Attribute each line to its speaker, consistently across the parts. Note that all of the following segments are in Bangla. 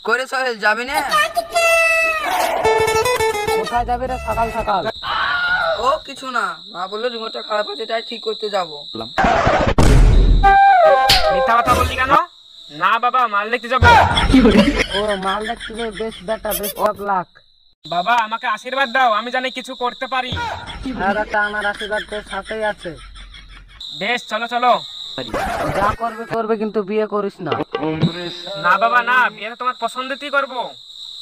Speaker 1: করে সোহেল যাবি না?
Speaker 2: কোথায় যাবে রে সকাল সকাল?
Speaker 1: ও কিছু না, মা বললো রিমোটটা খারাপ আছে তাই ঠিক করতে যাব।
Speaker 3: মিথ্যা কথা বললি কেন? না বাবা, মাল দেখতে যাবো।
Speaker 2: ও মাল দেখতে যাবে, বেশ বেটা, বেশ অফ লাখ।
Speaker 3: বাবা আমাকে আশীর্বাদ দাও, আমি জানি কিছু করতে পারি।
Speaker 2: হ্যাঁ বেটা, আমার আশীর্বাদ তোর সাথেই আছে।
Speaker 3: বেশ চলো চলো।
Speaker 2: যা করবে করবে, কিন্তু বিয়ে করিস না।
Speaker 3: না বাবা না, বিয়ে তোমার পছন্দেতেই করবো,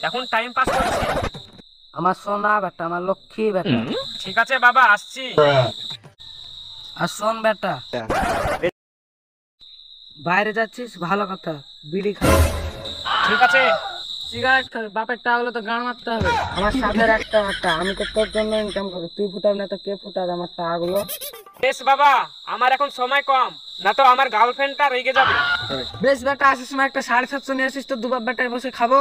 Speaker 3: এখন টাইম পাস করছি।
Speaker 2: আমার সোনা বেটা, আমার লক্ষ্মী বেটা।
Speaker 3: ঠিক আছে বাবা, আসছি।
Speaker 2: আর শোন বেটা, বাইরে যাচ্ছিস ভালো কথা, বিড়ি খাবি।
Speaker 3: ঠিক আছে।
Speaker 2: সিগারেট খাবি, বাপের টাকা তো গান মারতে হবে। আমার সাথের একটা একটা, আমি তো তোর জন্য ইনকাম করি, তুই ফুটাবি না তো কে ফুটাবে আমার টাকাগুলো?
Speaker 3: বেশ বাবা, আমার এখন সময় কম, না তো আমার গার্লফ্রেন্ডটা রেগে যাবে।
Speaker 2: বেশ বেটা, আসার সময় একটা 750 নিয়ে আসিস, তো দুবার বেটায় বসে খাবো।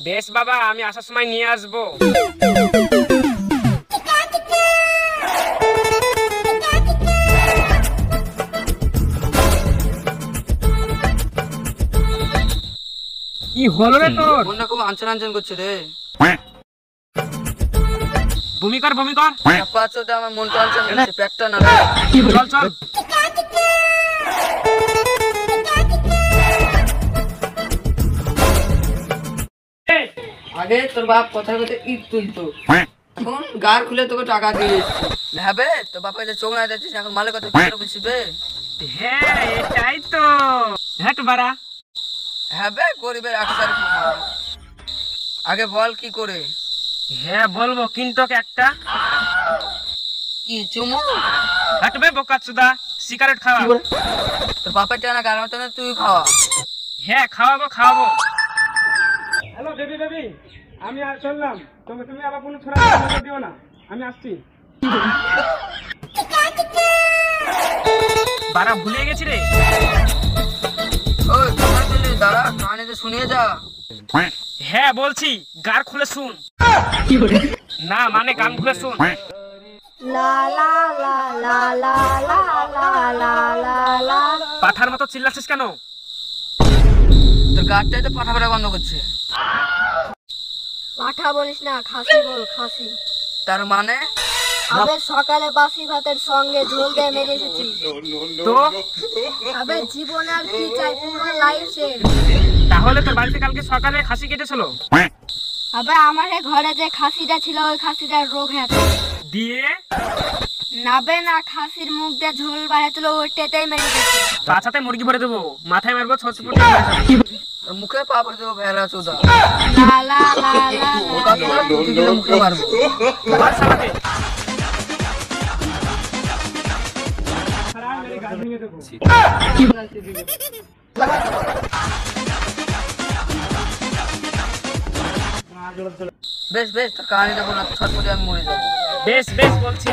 Speaker 3: বেশ বাবা, আমি আসার সময় নিয়ে আসবো। কি হলো রে তোর?
Speaker 1: মনটা খুব আনচান আনচান করছে রে।
Speaker 3: বমি কর বমি কর।
Speaker 1: চাপা চোদে আমার মনটা আনচান করছে, পেটটা না রে।
Speaker 3: চল চল।
Speaker 1: আগে তোর বাপ কথার কথা ইট তুলতো, এখন গার খুলে তোকে টাকা দিয়ে দিচ্ছে। হবে তোর বাপের যে চোখ না যাচ্ছিস, এখন মালের কথা কি করে বুঝবে?
Speaker 3: হ্যাঁ এটাই তো। হ্যাট বাড়া।
Speaker 1: হবে গরিবের আকাশের কুমার। আগে বল কি করে?
Speaker 3: হ্যাঁ বলবো, কিন্তু একটা
Speaker 1: কি চুমু?
Speaker 3: হাঁটবে বোকাচোদা, সিগারেট খাওয়া।
Speaker 1: তোর বাপের টাকা গার মতো না, তুই খাওয়া।
Speaker 3: হ্যাঁ খাওয়াবো খাওয়াবো। হ্যালো বেবি বেবি, আমি আর চললাম, তুমি আবার কোনো ছোড়া দিও না, আমি আসছি। বাড়া ভুলে গেছি রে।
Speaker 1: ওই কথা বললি দাঁড়া, কানে শুনিয়ে যা।
Speaker 3: হ্যাঁ বলছি, গার খুলে শুন। না মানে গান খুলে শুন। পাঠার মতো চিল্লাছিস কেন?
Speaker 1: তোর গাড়টাই তো পাঠা পাঠা বন্ধ করছে।
Speaker 4: পাঠা বলিস না, খাসি বল, খাসি।
Speaker 1: তার মানে
Speaker 4: আবে সকালে বাসি ভাতের সঙ্গে ঝোল দিয়ে মেরে এসেছি।
Speaker 3: তো
Speaker 4: আবে জীবনে আর কি চাই, পুরো লাইফ শেষ।
Speaker 3: তাহলে তোর বাড়িতে কালকে সকালে খাসি কেটেছিল?
Speaker 4: আবে আমার এই ঘরে যে খাসিটা ছিল, ওই খাসিটার রোগ হয়েছে।
Speaker 3: দিয়ে
Speaker 4: নাবে না, খাসির মুখ দিয়ে ঝোল বাড়াচ্ছিল, ওইটাতেই মেরে গেছে।
Speaker 3: বাচ্চাতে মুরগি ভরে দেবো, মাথায় মারবো ছটফট।
Speaker 1: তোর মুখে পা পড়ে দেবো ভেড়া চোদা।
Speaker 4: লা লা লা লা
Speaker 1: ওটা তোরা তুই দিলে মুখে মারবো। বেশ বেশ, তোর কাহানি দেবো না, ছটফটে আমি মরে যাবো।
Speaker 3: বেশ বেশ বলছি।